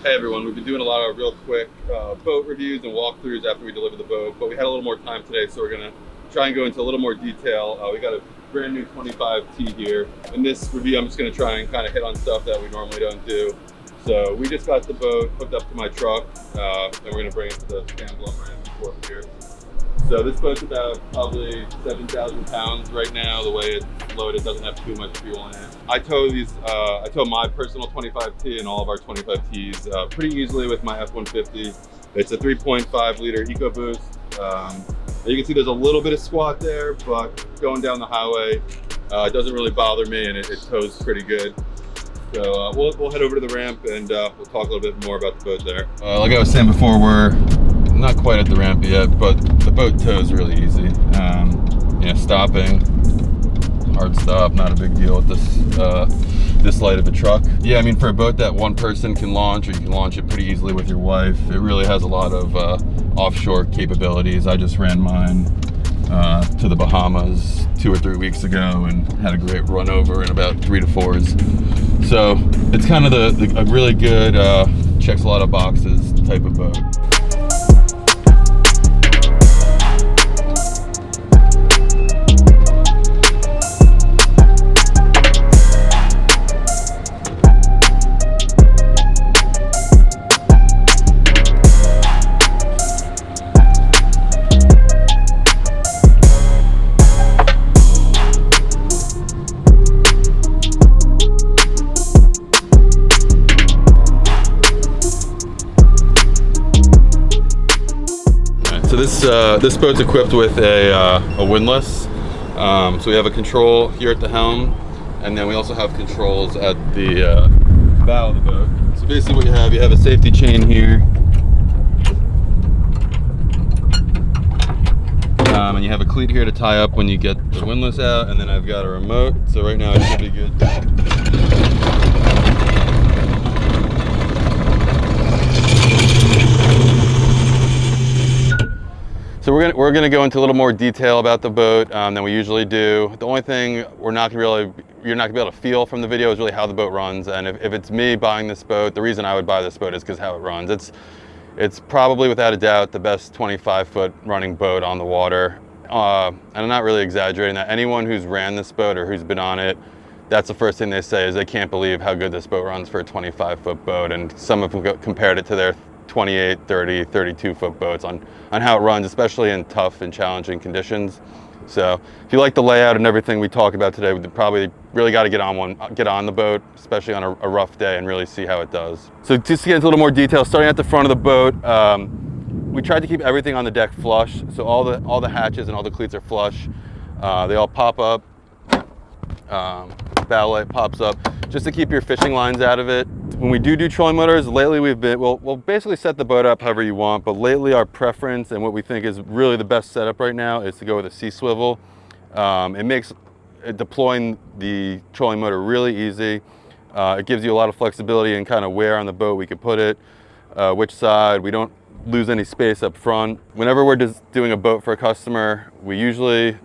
Hey everyone, we've been doing a lot of real quick boat reviews and walkthroughs after we deliver the boat, but we had a little more time today, so we're gonna try and go into a little more detail. We got a brand new 25T here. In this review, I'm just gonna try and kind of hit on stuff that we normally don't do. So we just got the boat hooked up to my truck, and we're gonna bring it to the Campbell ramp here. So this boat's about probably 7,000 pounds right now. The way it's loaded, doesn't have too much fuel in it. I tow my personal 25T and all of our 25Ts pretty easily with my F-150. It's a 3.5 liter EcoBoost. You can see there's a little bit of squat there, but going down the highway, it doesn't really bother me, and it tows pretty good. So we'll head over to the ramp and we'll talk a little bit more about the boat there. Like I was saying before, we're not quite at the ramp yet, but the boat tows really easy. Stopping, hard stop, not a big deal with this light of a truck. Yeah, I mean, for a boat that one person can launch, or you can launch it pretty easily with your wife, it really has a lot of offshore capabilities. I just ran mine to the Bahamas 2 or 3 weeks ago and had a great run over in about 3 to 4s. So it's kind of a really good, checks a lot of boxes type of boat. So this boat's equipped with a windlass. So we have a control here at the helm, and then we also have controls at the bow of the boat. So basically what you have a safety chain here, and you have a cleat here to tie up when you get the windlass out, and then I've got a remote. So right now it should be good. So we're gonna go into a little more detail about the boat than we usually do. The only thing you're not gonna be able to feel from the video is really how the boat runs. And if it's me buying this boat, the reason I would buy this boat is because how it runs. It's probably without a doubt the best 25-foot running boat on the water. And I'm not really exaggerating that. Anyone who's ran this boat or who's been on it, that's the first thing they say is they can't believe how good this boat runs for a 25-foot boat. And some have compared it to their 28, 30, 32-foot boats on how it runs, especially in tough and challenging conditions. So if you like the layout and everything we talk about today, we probably really got to get on the boat, especially on a rough day, and really see how it does. So just to get into a little more detail, starting at the front of the boat, we tried to keep everything on the deck flush. So all the hatches and all the cleats are flush. They all pop up. Bow light pops up, just to keep your fishing lines out of it. When we do trolling motors, lately we'll basically set the boat up however you want, but lately our preference and what we think is really the best setup right now is to go with a sea swivel. It makes deploying the trolling motor really easy. It gives you a lot of flexibility and kind of where on the boat we can put it, which side. We don't lose any space up front. Whenever we're just doing a boat for a customer, we usually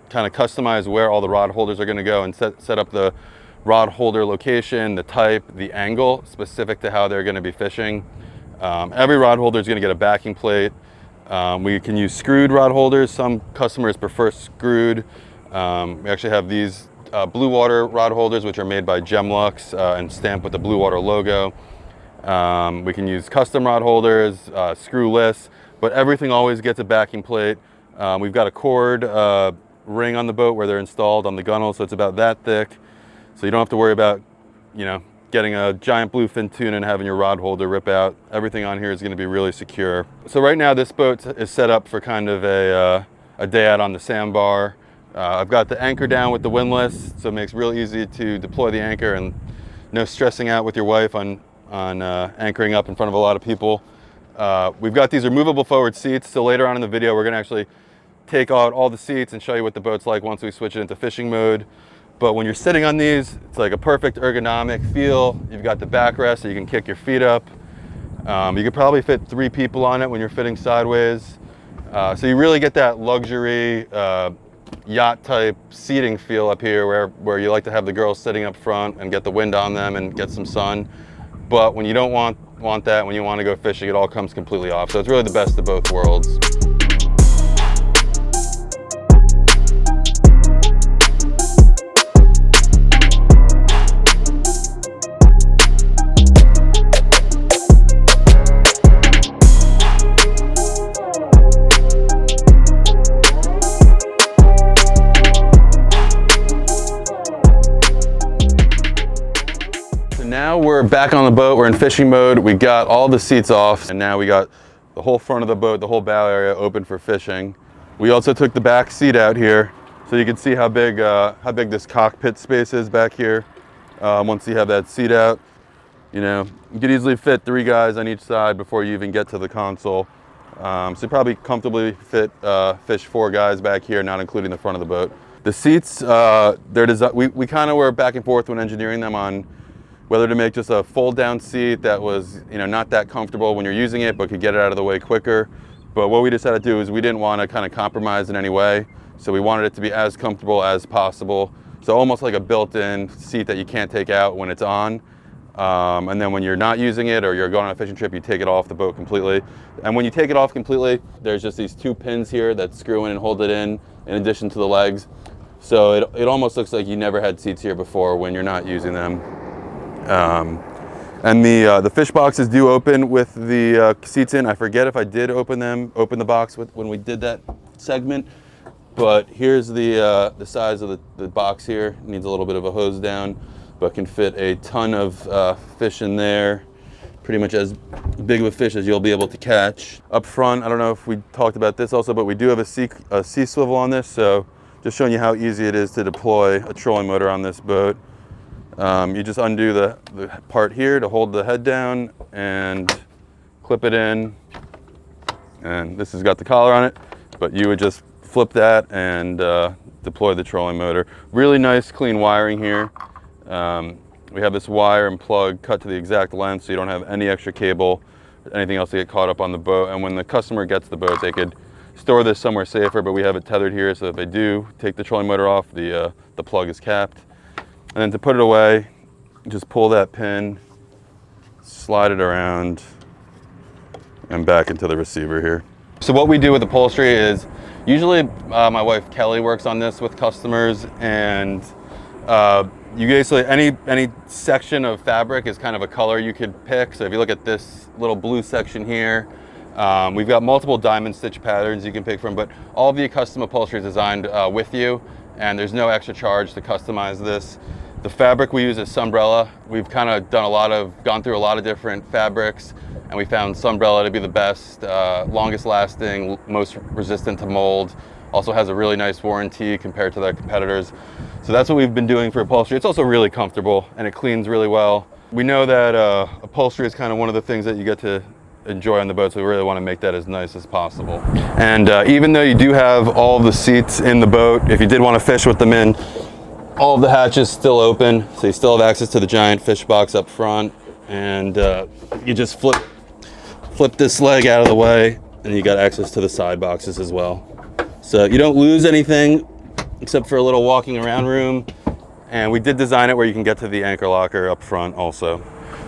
kind of customize where all the rod holders are going to go and set up the rod holder location, the type, the angle specific to how they're going to be fishing. Every rod holder is going to get a backing plate. We can use screwed rod holders. Some customers prefer screwed. We actually have these Bluewater rod holders, which are made by Gemlux and stamped with the Bluewater logo. We can use custom rod holders, screwless, but everything always gets a backing plate. We've got a cord ring on the boat where they're installed on the Gunnel, so it's about that thick. So you don't have to worry about, getting a giant bluefin tuna and having your rod holder rip out. Everything on here is going to be really secure. So right now this boat is set up for kind of a day out on the sandbar. I've got the anchor down with the windlass, so it makes it real easy to deploy the anchor and no stressing out with your wife on anchoring up in front of a lot of people. We've got these removable forward seats, so later on in the video we're going to actually take out all the seats and show you what the boat's like once we switch it into fishing mode. But when you're sitting on these, it's like a perfect ergonomic feel. You've got the backrest so you can kick your feet up. You could probably fit 3 people on it when you're fitting sideways. So you really get that luxury yacht type seating feel up here where you like to have the girls sitting up front and get the wind on them and get some sun. But when you don't want want that, when you want to go fishing, it all comes completely off. So it's really the best of both worlds. Now we're back on the boat, we're in fishing mode, we got all the seats off, and now we got the whole front of the boat, the whole bow area open for fishing. We also took the back seat out here, so you can see how big this cockpit space is back here. Once you have that seat out, you know, you could easily fit 3 guys on each side before you even get to the console. So you probably comfortably fit fish 4 guys back here, not including the front of the boat. The seats, we kind of were back and forth when engineering them on whether to make just a fold down seat that was, you know, not that comfortable when you're using it, but could get it out of the way quicker. But what we decided to do is we didn't want to kind of compromise in any way. So we wanted it to be as comfortable as possible. So almost like a built-in seat that you can't take out when it's on. And then when you're not using it or you're going on a fishing trip, you take it off the boat completely. And when you take it off completely, there's just these 2 pins here that screw in and hold it in addition to the legs. So it almost looks like you never had seats here before when you're not using them. And the fish boxes do open with the seats in. I forget if I did open the box when we did that segment, but here's the size of the box here. It needs a little bit of a hose down, but can fit a ton of fish in there. Pretty much as big of a fish as you'll be able to catch. Up front, I don't know if we talked about this also, but we do have a sea swivel on this, so just showing you how easy it is to deploy a trolling motor on this boat. You just undo the part here to hold the head down and clip it in. And this has got the collar on it, but you would just flip that and deploy the trolling motor. Really nice, clean wiring here. We have this wire and plug cut to the exact length so you don't have any extra cable, anything else to get caught up on the boat. And when the customer gets the boat, they could store this somewhere safer, but we have it tethered here so if they do take the trolling motor off, the plug is capped. And then to put it away, just pull that pin, slide it around, and back into the receiver here. So what we do with upholstery is, usually my wife Kelly works on this with customers, and you basically, any section of fabric is kind of a color you could pick. So if you look at this little blue section here, we've got multiple diamond stitch patterns you can pick from, but all of the custom upholstery is designed with you, and there's no extra charge to customize this. The fabric we use is Sunbrella. We've kind of gone through a lot of different fabrics, and we found Sunbrella to be the best, longest lasting, most resistant to mold. Also has a really nice warranty compared to their competitors. So that's what we've been doing for upholstery. It's also really comfortable and it cleans really well. We know that upholstery is kind of one of the things that you get to enjoy on the boat, so we really want to make that as nice as possible. And even though you do have all the seats in the boat, if you did want to fish with them in, all of the hatches still open, so you still have access to the giant fish box up front, and you just flip this leg out of the way, and you got access to the side boxes as well. So you don't lose anything except for a little walking around room, and we did design it where you can get to the anchor locker up front also.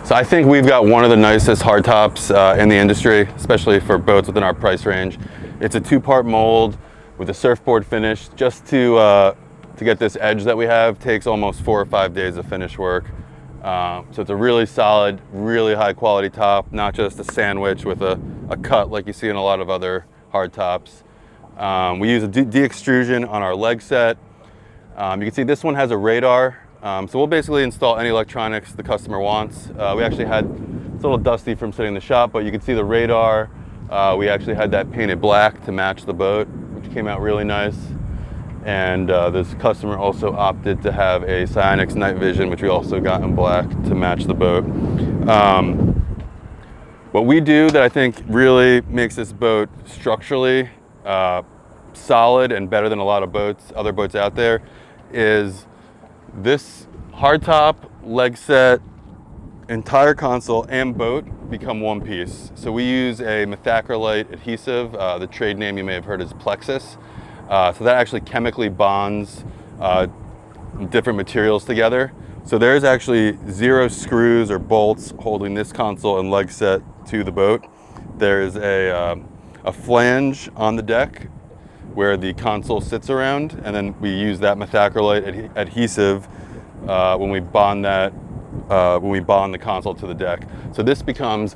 So I think we've got one of the nicest hardtops in the industry, especially for boats within our price range. It's a 2-part mold with a surfboard finish. Just to get this edge that we have takes almost 4 or 5 days of finish work. So it's a really solid, really high quality top, not just a sandwich with a cut like you see in a lot of other hardtops. We use a de-extrusion on our leg set. You can see this one has a radar. So we'll basically install any electronics the customer wants. We actually it's a little dusty from sitting in the shop, but you can see the radar. We actually had that painted black to match the boat, which came out really nice. And this customer also opted to have a Cyanix night vision, which we also got in black to match the boat. What we do that I think really makes this boat structurally solid and better than a lot of other boats out there is this hardtop, leg set, entire console, and boat become one piece. So we use a methacrylate adhesive. The trade name you may have heard is Plexus. So that actually chemically bonds different materials together. So there's actually 0 screws or bolts holding this console and leg set to the boat. There's a flange on the deck where the console sits around, and then we use that methacrylate adhesive when we bond the console to the deck. So this becomes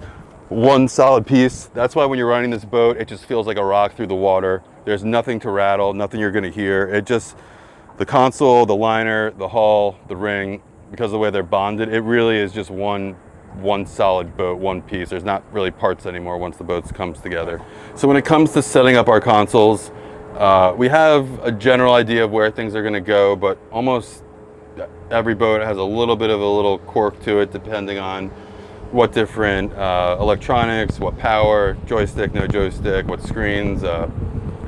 one solid piece. That's why when you're riding this boat, it just feels like a rock through the water. There's nothing to rattle, nothing you're gonna hear. The console, the liner, the hull, the ring, because of the way they're bonded, it really is just one solid boat, one piece. There's not really parts anymore once the boat comes together. So when it comes to setting up our consoles, we have a general idea of where things are gonna go, but almost every boat has a little bit of a little quirk to it, depending on what different electronics, what power, joystick, no joystick, what screens,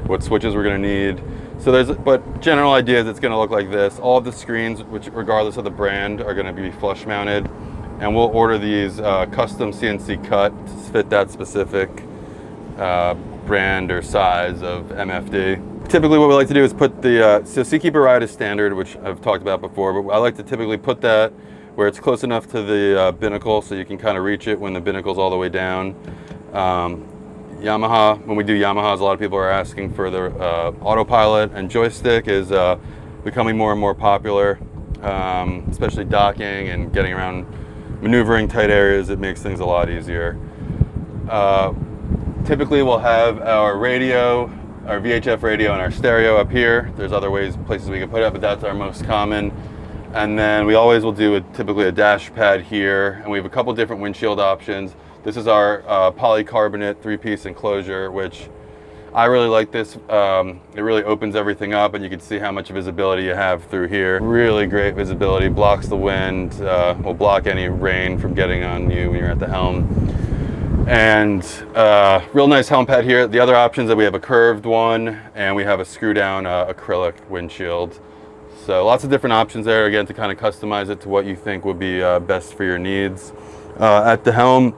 what switches we're gonna need. So but general idea is it's gonna look like this. All of the screens, which regardless of the brand, are gonna be flush mounted. And we'll order these custom CNC cut to fit that specific brand or size of MFD. Typically what we like to do is put so Seakeeper ride is standard, which I've talked about before, but I like to typically put that where it's close enough to the binnacle so you can kind of reach it when the binnacle's all the way down. Yamaha, when we do Yamahas, a lot of people are asking for the autopilot, and joystick is becoming more and more popular, especially docking and getting around, maneuvering tight areas. It makes things a lot easier. Typically we'll have our radio, our VHF radio, and our stereo up here. There's other places we can put it, but that's our most common. And then we always will do typically a dash pad here, and we have a couple different windshield options. This is our polycarbonate 3-piece enclosure, which I really like this. It really opens everything up, and you can see how much visibility you have through here. Really great visibility, blocks the wind, will block any rain from getting on you when you're at the helm. And real nice helm pad here. The other options that we have a curved one, and we have a screw down acrylic windshield. So lots of different options there, again, to kind of customize it to what you think would be best for your needs. At the helm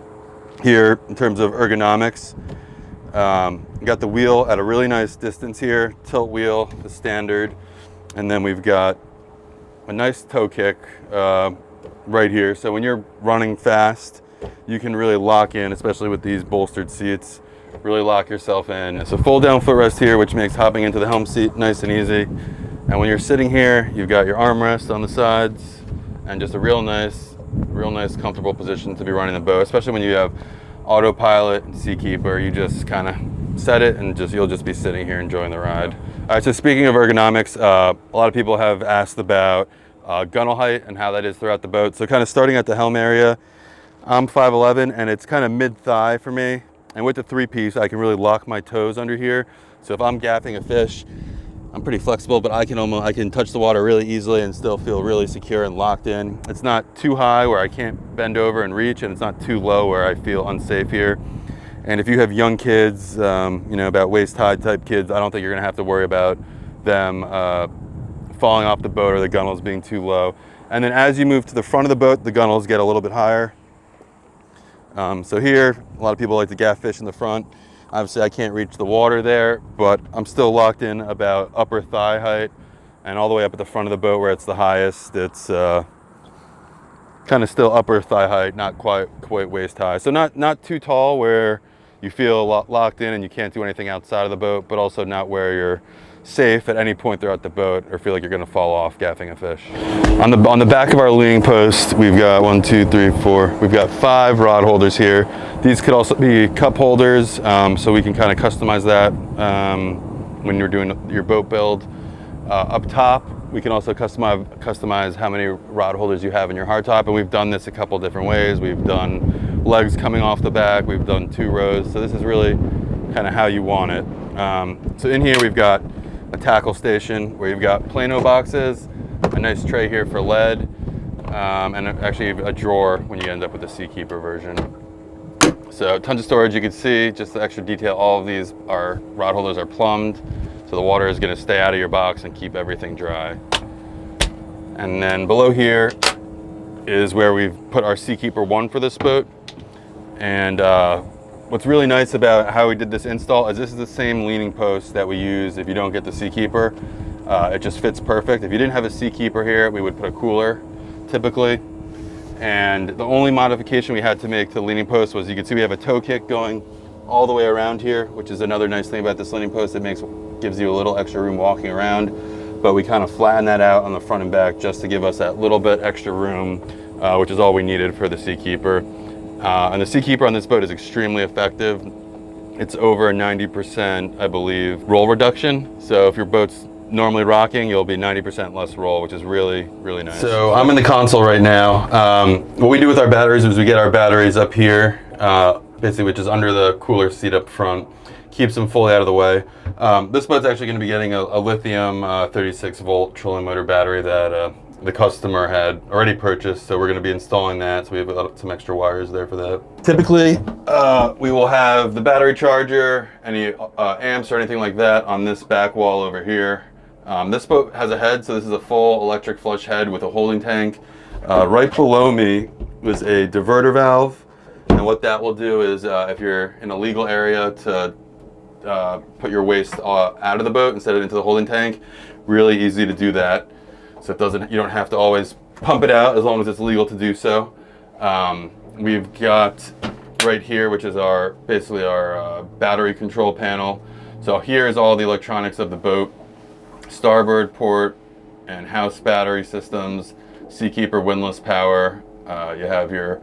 here, in terms of ergonomics, we got the wheel at a really nice distance here, tilt wheel, the standard, and then we've got a nice toe kick right here. So when you're running fast, you can really lock in, especially with these bolstered seats, really lock yourself in. So fold down footrest here, which makes hopping into the helm seat nice and easy. And when you're sitting here, you've got your armrest on the sides and just a real nice comfortable position to be running the boat, especially when you have autopilot and Seakeeper. You just kind of set it and you'll just be sitting here enjoying the ride. All right, so speaking of ergonomics, a lot of people have asked about gunnel height and how that is throughout the boat. So kind of starting at the helm area, I'm 5'11", and it's kind of mid-thigh for me. And with the 3-piece, I can really lock my toes under here. So if I'm gaffing a fish, I'm pretty flexible, but I can touch the water really easily and still feel really secure and locked in. It's not too high where I can't bend over and reach, and it's not too low where I feel unsafe here. And if you have young kids, about waist-high type kids, I don't think you're gonna have to worry about them falling off the boat or the gunnels being too low. And then as you move to the front of the boat, the gunnels get a little bit higher. So here, a lot of people like to gaff fish in the front. Obviously I can't reach the water there, but I'm still locked in about upper thigh height, and all the way up at the front of the boat where it's the highest, it's kind of still upper thigh height, not quite waist high. So not too tall where you feel locked in and you can't do anything outside of the boat, but also not where you're safe at any point throughout the boat or feel like you're gonna fall off gaffing a fish. On the back of our leaning post, we've got 1, 2, 3, 4. We've got 5 rod holders here. These could also be cup holders, so we can kind of customize that when you're doing your boat build. Up top, we can also customize how many rod holders you have in your hardtop, and we've done this a couple different ways. We've done legs coming off the back, we've done 2 rows, so this is really kind of how you want it. So in here we've got a tackle station where you've got Plano boxes, a nice tray here for lead, and actually a drawer when you end up with the Seakeeper version. So tons of storage. You can see just the extra detail. All of these rod holders are plumbed, so the water is going to stay out of your box and keep everything dry. And then below here is where we've put our Seakeeper 1 for this boat. And what's really nice about how we did this install is this is the same leaning post that we use if you don't get the Seakeeper. It just fits perfect. If you didn't have a Seakeeper here, we would put a cooler typically. And the only modification we had to make to the leaning post was, you can see we have a toe kick going all the way around here, which is another nice thing about this leaning post. It gives you a little extra room walking around, but we kind of flatten that out on the front and back just to give us that little bit extra room, which is all we needed for the Seakeeper. And the Seakeeper on this boat is extremely effective. It's over 90%, I believe, roll reduction. So if your boat's normally rocking, you'll be 90% less roll, which is really, really nice. So I'm in the console right now. What we do with our batteries is we get our batteries up here, basically, which is under the cooler seat up front. Keeps them fully out of the way. This boat's actually going to be getting a lithium 36 volt trolling motor battery that the customer had already purchased, so we're going to be installing that, so we have some extra wires there for that. Typically, we will have the battery charger, any amps or anything like that on this back wall over here. This boat has a head, so this is a full electric flush head with a holding tank. Right below me was a diverter valve, and what that will do is if you're in a legal area to put your waste out of the boat instead of into the holding tank, really easy to do that. So you don't have to always pump it out as long as it's legal to do so. We've got right here, which is basically our battery control panel. So here is all the electronics of the boat: starboard, port, and house battery systems, Seakeeper windlass power. You have your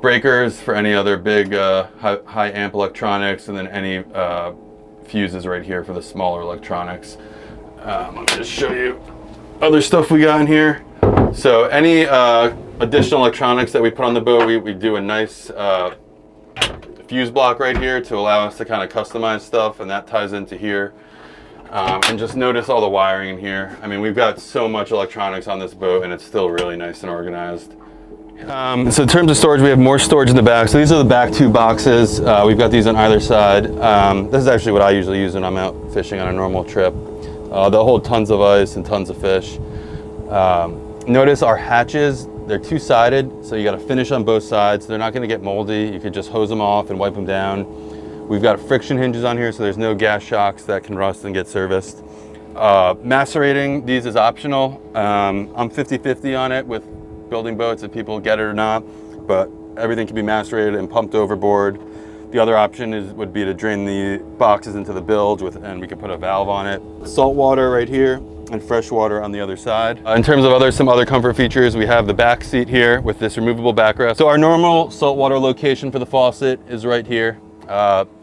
breakers for any other big high amp electronics, and then any fuses right here for the smaller electronics. Let me just show you other stuff we got in here. So any additional electronics that we put on the boat, we do a nice fuse block right here to allow us to kind of customize stuff, and that ties into here. And just notice all the wiring in here. I mean, we've got so much electronics on this boat, and it's still really nice and organized. So in terms of storage, we have more storage in the back. So these are the back two boxes. We've got these on either side. This is actually what I usually use when I'm out fishing on a normal trip. They'll hold tons of ice and tons of fish. Notice our hatches, they're two-sided, so you got to finish on both sides. They're not going to get moldy. You could just hose them off and wipe them down. We've got friction hinges on here, so there's no gas shocks that can rust and get serviced. Macerating these is optional. I'm 50-50 on it with building boats, if people get it or not, but everything can be macerated and pumped overboard. The other option would be to drain the boxes into the bilge and we could put a valve on it. Salt water right here and fresh water on the other side. In terms of some other comfort features, we have the back seat here with this removable backrest. So our normal saltwater location for the faucet is right here.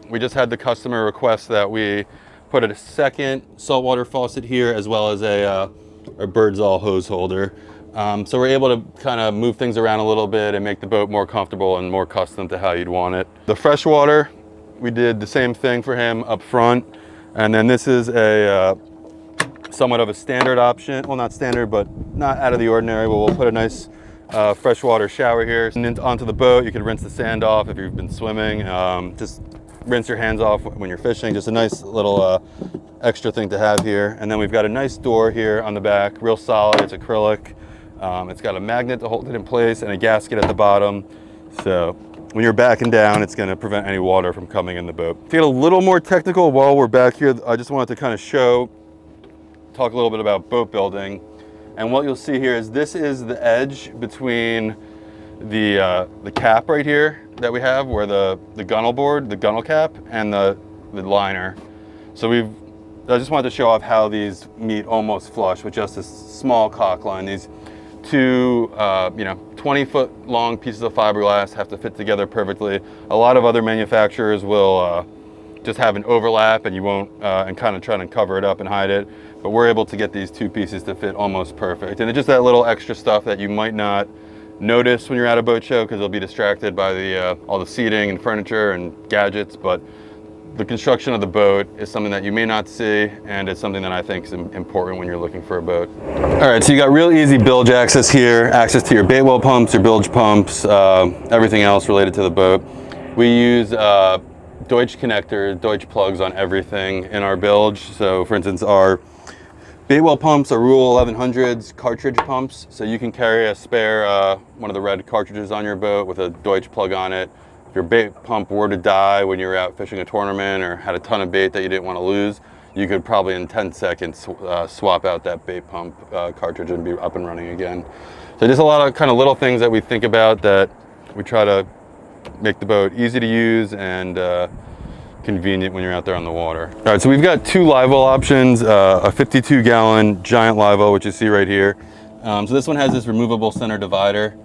We just had the customer request that we put a second saltwater faucet here, as well as a Bird's All hose holder. So we're able to kind of move things around a little bit and make the boat more comfortable and more custom to how you'd want it. The fresh water, we did the same thing for him up front. And then this is a somewhat of a standard option. Well, not standard, but not out of the ordinary. But we'll put a nice freshwater shower here. And onto the boat, you can rinse the sand off if you've been swimming. Just rinse your hands off when you're fishing. Just a nice little extra thing to have here. And then we've got a nice door here on the back, real solid. It's acrylic. It's got a magnet to hold it in place and a gasket at the bottom. So when you're backing down, it's going to prevent any water from coming in the boat. To get a little more technical while we're back here, I just wanted to kind of talk a little bit about boat building. And what you'll see here is this is the edge between the cap right here that we have, where the gunnel board, the gunnel cap, and the liner. So I just wanted to show off how these meet almost flush with just this small cock line. These two 20-foot long pieces of fiberglass have to fit together perfectly. A lot of other manufacturers will just have an overlap, and you won't and kind of try to cover it up and hide it. But we're able to get these two pieces to fit almost perfect. And it's just that little extra stuff that you might not notice when you're at a boat show, because you'll be distracted by all the seating and furniture and gadgets. But the construction of the boat is something that you may not see, and it's something that I think is important when you're looking for a boat. All right, so you got real easy bilge access here, access to your bait well pumps, your bilge pumps, everything else related to the boat. We use Deutsch connectors, Deutsch plugs on everything in our bilge. So for instance, our bait well pumps are Rule 1100s cartridge pumps. So you can carry a spare, one of the red cartridges on your boat with a Deutsch plug on it. If your bait pump were to die when you're out fishing a tournament or had a ton of bait that you didn't want to lose, you could probably in 10 seconds swap out that bait pump cartridge and be up and running again. So just a lot of kind of little things that we think about that we try to make the boat easy to use and convenient when you're out there on the water. All right, so we've got two Livewell options, a 52-gallon giant Livewell, which you see right here. So this one has this removable center divider.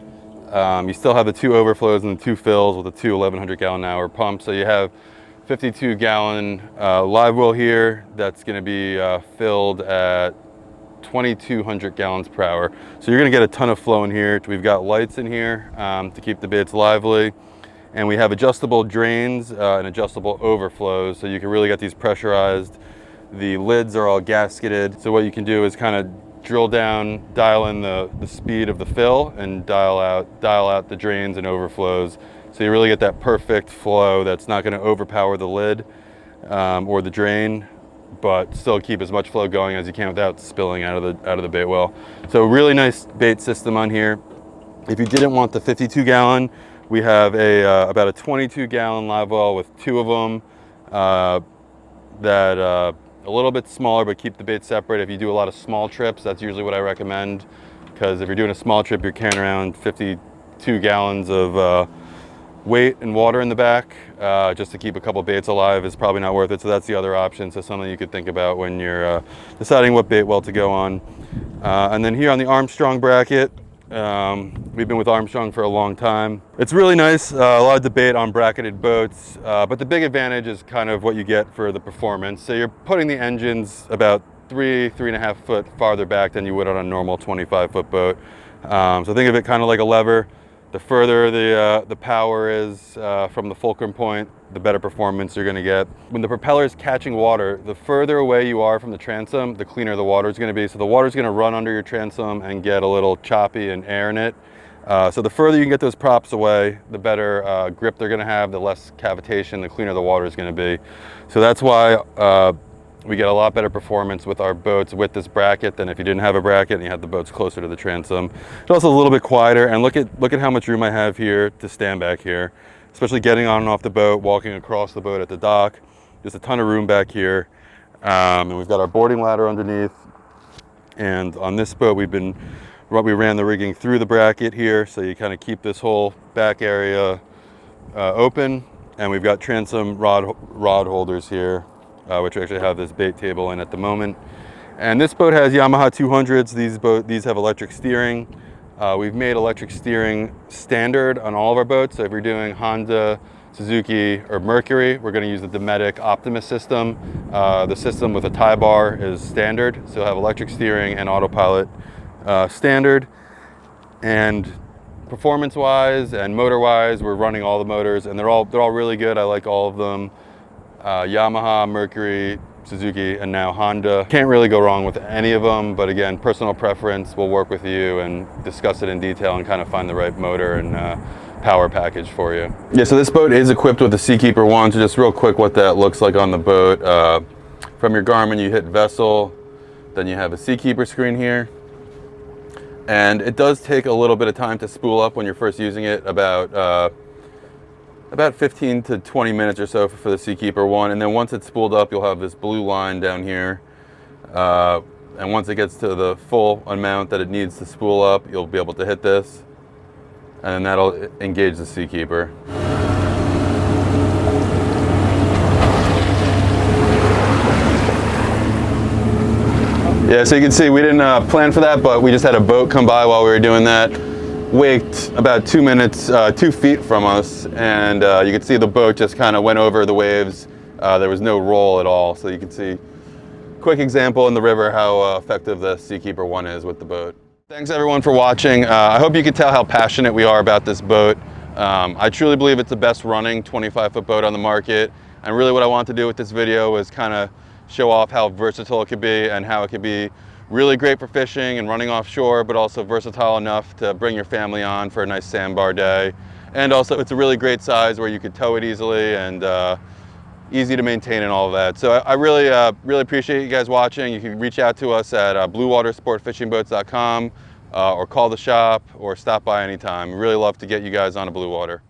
You still have the two overflows and the two fills with the two 1,100-gallon-hour pumps. So you have 52-gallon Livewell here that's going to be filled at 2,200 gallons per hour. So you're going to get a ton of flow in here. We've got lights in here to keep the baits lively. And we have adjustable drains and adjustable overflows, so you can really get these pressurized. The lids are all gasketed, so what you can do is kind of drill down, dial in the speed of the fill, and dial out the drains and overflows. So you really get that perfect flow that's not going to overpower the lid or the drain, but still keep as much flow going as you can without spilling out of the bait well. So really nice bait system on here. If you didn't want the 52-gallon, we have about a 22-gallon Livewell with two of them that a little bit smaller, but keep the bait separate. If you do a lot of small trips, that's usually what I recommend, because if you're doing a small trip, you're carrying around 52 gallons of weight and water in the back. Just to keep a couple baits alive is probably not worth it. So that's the other option. So something you could think about when you're deciding what bait well to go on. And then here on the Armstrong bracket, we've been with Armstrong for a long time. It's really nice, a lot of debate on bracketed boats, but the big advantage is kind of what you get for the performance. So you're putting the engines about 3.5 foot farther back than you would on a normal 25-foot boat. So think of it kind of like a lever. The further the power is from the fulcrum point, the better performance you're going to get. When the propeller is catching water, the further away you are from the transom, the cleaner the water is going to be. So the water is going to run under your transom and get a little choppy and air in it. So the further you can get those props away, the better grip they're going to have, the less cavitation, the cleaner the water is going to be. So that's why we get a lot better performance with our boats with this bracket than if you didn't have a bracket and you had the boats closer to the transom. It's also a little bit quieter, and look at how much room I have here to stand back here, especially getting on and off the boat, walking across the boat at the dock. There's a ton of room back here, and we've got our boarding ladder underneath. And on this boat, we ran the rigging through the bracket here, so you kind of keep this whole back area open, and we've got transom rod holders here, which we actually have this bait table in at the moment. And this boat has Yamaha 200s. These have electric steering. We've made electric steering standard on all of our boats. So if you're doing Honda, Suzuki, or Mercury, we're going to use the Dometic Optimus system. The system with a tie bar is standard, so you'll have electric steering and autopilot standard. And performance-wise and motor-wise, we're running all the motors, and they're all really good. I like all of them. Yamaha, Mercury, Suzuki, and now Honda. Can't really go wrong with any of them, but again, personal preference. We'll work with you and discuss it in detail and kind of find the right motor and power package for you. Yeah, so this boat is equipped with the Seakeeper 1, so just real quick what that looks like on the boat. From your Garmin, you hit vessel, then you have a Seakeeper screen here. And it does take a little bit of time to spool up when you're first using it, about 15 to 20 minutes or so for the Seakeeper 1, and then once it's spooled up, you'll have this blue line down here, and once it gets to the full amount that it needs to spool up, you'll be able to hit this, and then that'll engage the Seakeeper. Yeah, so you can see we didn't plan for that, but we just had a boat come by while we were doing that. Waked about 2 minutes, 2 feet from us, and you could see the boat just kind of went over the waves. There was no roll at all, so you can see, quick example in the river how effective the Seakeeper 1 is with the boat. Thanks everyone for watching. I hope you could tell how passionate we are about this boat. I truly believe it's the best running 25-foot boat on the market, and really what I want to do with this video was kind of show off how versatile it could be and how it could be really great for fishing and running offshore, but also versatile enough to bring your family on for a nice sandbar day. And also it's a really great size where you could tow it easily and easy to maintain and all of that. So I really appreciate you guys watching. You can reach out to us at bluewatersportfishingboats.com or call the shop or stop by anytime. We really love to get you guys on a Blue Water.